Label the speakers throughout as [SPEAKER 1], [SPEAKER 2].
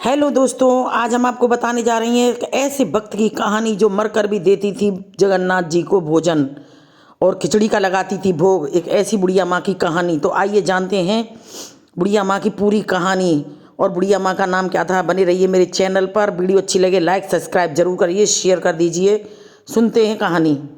[SPEAKER 1] Hello दोस्तों, आज हम आपको बताने जा रही हैं एक ऐसे भक्त की कहानी जो मरकर भी देती थी जगन्नाथ जी को भोजन और खिचड़ी का लगाती थी भोग। एक ऐसी बुढ़िया माँ की कहानी। तो आइए जानते हैं बुढ़िया माँ की पूरी कहानी। और बुढ़िया माँ का नाम क्या था? बने रहिए मेरे चैनल पर। वीडियो अच्छी लगे लाइक सब्सक्राइब जरूर करिए, शेयर कर दीजिए। सुनते हैं कहानी।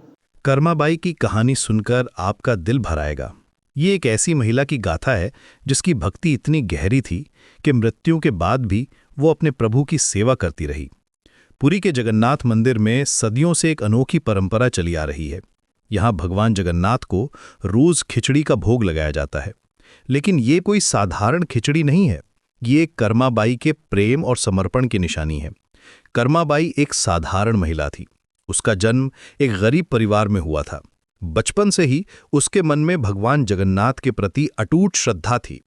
[SPEAKER 2] कर्माबाई की कहानी सुनकर आपका दिल भर आएगा। ये एक ऐसी महिला की गाथा है जिसकी भक्ति इतनी गहरी थी कि मृत्यु के बाद भी वो अपने प्रभु की सेवा करती रही। पुरी के जगन्नाथ मंदिर में सदियों से एक अनोखी परंपरा चली आ रही है। यहाँ भगवान जगन्नाथ को रोज खिचड़ी का भोग लगाया जाता है। लेकिन ये कोई साधारण खिचड़ी नहीं है, ये एक कर्माबाई के प्रेम और समर्पण की निशानी है। कर्माबाई एक साधारण महिला थी। उसका जन्म एक गरीब परिवार में हुआ था। बचपन से ही उसके मन में भगवान जगन्नाथ के प्रति अटूट श्रद्धा थी।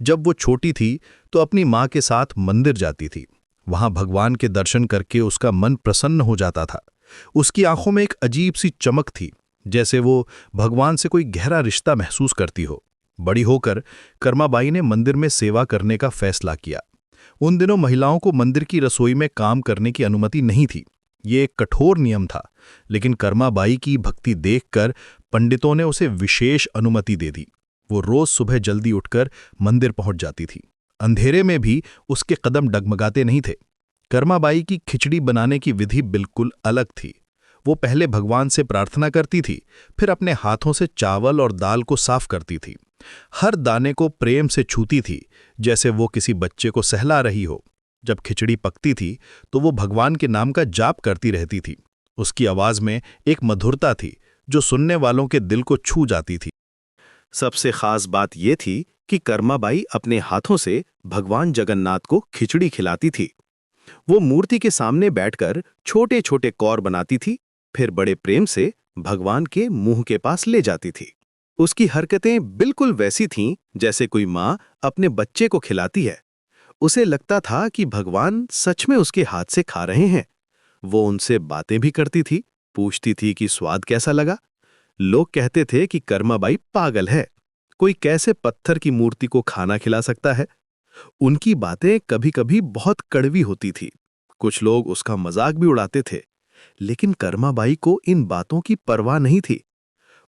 [SPEAKER 2] जब वो छोटी थी तो अपनी माँ के साथ मंदिर जाती थी। वहां भगवान के दर्शन करके उसका मन प्रसन्न हो जाता था। उसकी आंखों में एक अजीब सी चमक थी, जैसे वो भगवान से कोई गहरा रिश्ता महसूस करती हो। बड़ी होकर कर्माबाई ने मंदिर में सेवा करने का फैसला किया। उन दिनों महिलाओं को मंदिर की रसोई में काम करने की अनुमति नहीं थी। ये एक कठोर नियम था, लेकिन कर्माबाई की भक्ति देखकर पंडितों ने उसे विशेष अनुमति दे दी। वो रोज सुबह जल्दी उठकर मंदिर पहुंच जाती थी। अंधेरे में भी उसके कदम डगमगाते नहीं थे। कर्माबाई की खिचड़ी बनाने की विधि बिल्कुल अलग थी। वो पहले भगवान से प्रार्थना करती थी, फिर अपने हाथों से चावल और दाल को साफ करती थी। हर दाने को प्रेम से छूती थी, जैसे वो किसी बच्चे को सहला रही हो। जब खिचड़ी पकती थी तो वो भगवान के नाम का जाप करती रहती थी। उसकी आवाज में एक मधुरता थी जो सुनने वालों के दिल को छू जाती थी। सबसे खास बात यह थी कि कर्माबाई अपने हाथों से भगवान जगन्नाथ को खिचड़ी खिलाती थी। वो मूर्ति के सामने बैठकर छोटे छोटे कौर बनाती थी, फिर बड़े प्रेम से भगवान के मुंह के पास ले जाती थी। उसकी हरकतें बिल्कुल वैसी थीं जैसे कोई माँ अपने बच्चे को खिलाती है। उसे लगता था कि भगवान सच में उसके हाथ से खा रहे हैं। वो उनसे बातें भी करती थी, पूछती थी कि स्वाद कैसा लगा। लोग कहते थे कि कर्माबाई पागल है, कोई कैसे पत्थर की मूर्ति को खाना खिला सकता है। उनकी बातें कभी-कभी बहुत कड़वी होती थी। कुछ लोग उसका मजाक भी उड़ाते थे, लेकिन कर्माबाई को इन बातों की परवाह नहीं थी।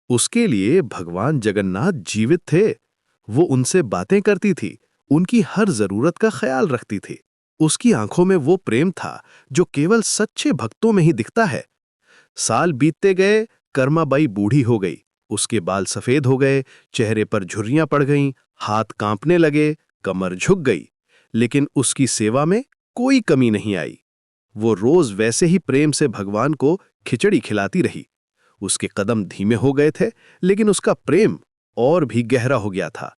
[SPEAKER 2] उसके लिए भगवान जगन्नाथ जीवित थे। वो उनसे बातें करती थी, उनकी हर जरूरत का ख्याल रखती थी। उसकी आंखों में वो प्रेम था जो केवल सच्चे भक्तों में ही दिखता है। साल बीतते गए, कर्माबाई बूढ़ी हो गई। उसके बाल सफेद हो गए, चेहरे पर झुर्रियां पड़ गईं, हाथ कांपने लगे, कमर झुक गई। लेकिन उसकी सेवा में कोई कमी नहीं आई। वो रोज वैसे ही प्रेम से भगवान को खिचड़ी खिलाती रही। उसके कदम धीमे हो गए थे, लेकिन उसका प्रेम और भी गहरा हो गया था।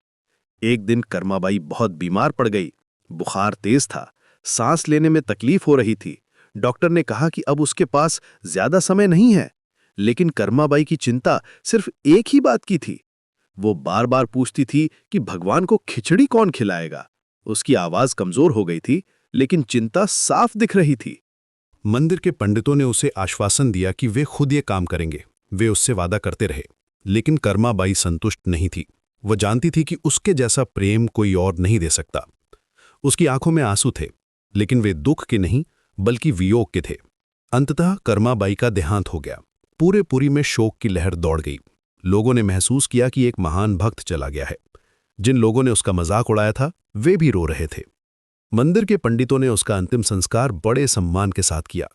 [SPEAKER 2] एक दिन कर्माबाई बहुत बीमार पड़ गई। बुखार तेज था, सांस लेने में तकलीफ हो रही थी। डॉक्टर ने कहा कि अब उसके पास ज्यादा समय नहीं है। लेकिन कर्माबाई की चिंता सिर्फ एक ही बात की थी। वो बार बार पूछती थी कि भगवान को खिचड़ी कौन खिलाएगा। उसकी आवाज कमजोर हो गई थी, लेकिन चिंता साफ दिख रही थी। मंदिर के पंडितों ने उसे आश्वासन दिया कि वे खुद ये काम करेंगे। वे उससे वादा करते रहे, लेकिन कर्माबाई संतुष्ट नहीं थी। वो जानती थी कि उसके जैसा प्रेम कोई और नहीं दे सकता। उसकी आंखों में आंसू थे, लेकिन वे दुख के नहीं बल्कि वियोग के थे। अंततः कर्माबाई का देहांत हो गया। पूरे पुरी में शोक की लहर दौड़ गई। लोगों ने महसूस किया कि एक महान भक्त चला गया है। जिन लोगों ने उसका मजाक उड़ाया था वे भी रो रहे थे। मंदिर के पंडितों ने उसका अंतिम संस्कार बड़े सम्मान के साथ किया।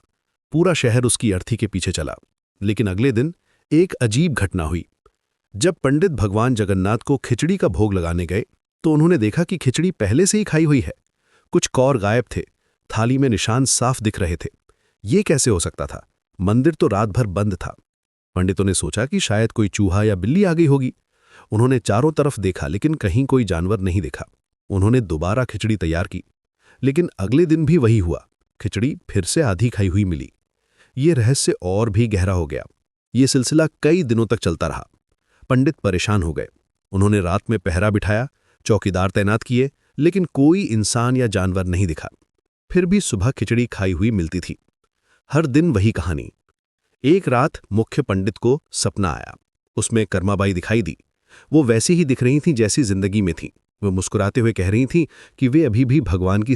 [SPEAKER 2] पूरा शहर उसकी अर्थी के पीछे चला। लेकिन अगले दिन एक अजीब घटना हुई। जब पंडित भगवान जगन्नाथ को खिचड़ी का भोग लगाने गए तो उन्होंने देखा कि खिचड़ी पहले से ही खाई हुई है। कुछ कौर गायब थे, थाली में निशान साफ दिख रहे थे। ये कैसे हो सकता था? मंदिर तो रात भर बंद था। पंडितों ने सोचा कि शायद कोई चूहा या बिल्ली आ गई होगी। उन्होंने चारों तरफ देखा, लेकिन कहीं कोई जानवर नहीं देखा। उन्होंने दोबारा खिचड़ी तैयार की, लेकिन अगले दिन भी वही हुआ। खिचड़ी फिर से आधी खाई हुई मिली। ये रहस्य और भी गहरा हो गया। ये सिलसिला कई दिनों तक चलता रहा। पंडित परेशान हो गए। उन्होंने रात में पहरा बिठाया, चौकीदार तैनात किए, लेकिन कोई इंसान या जानवर नहीं दिखा। फिर भी सुबह खिचड़ी खाई हुई मिलती थी। हर दिन वही कहानी। एक रात मुख्य पंडित को सपना आया। उसमें कर्माबाई दिखाई दी। वो वैसी ही दिख रही थीं जैसी जिंदगी में थीं। वो मुस्कुराते हुए कह रही थीं कि वे अभी भी भगवान की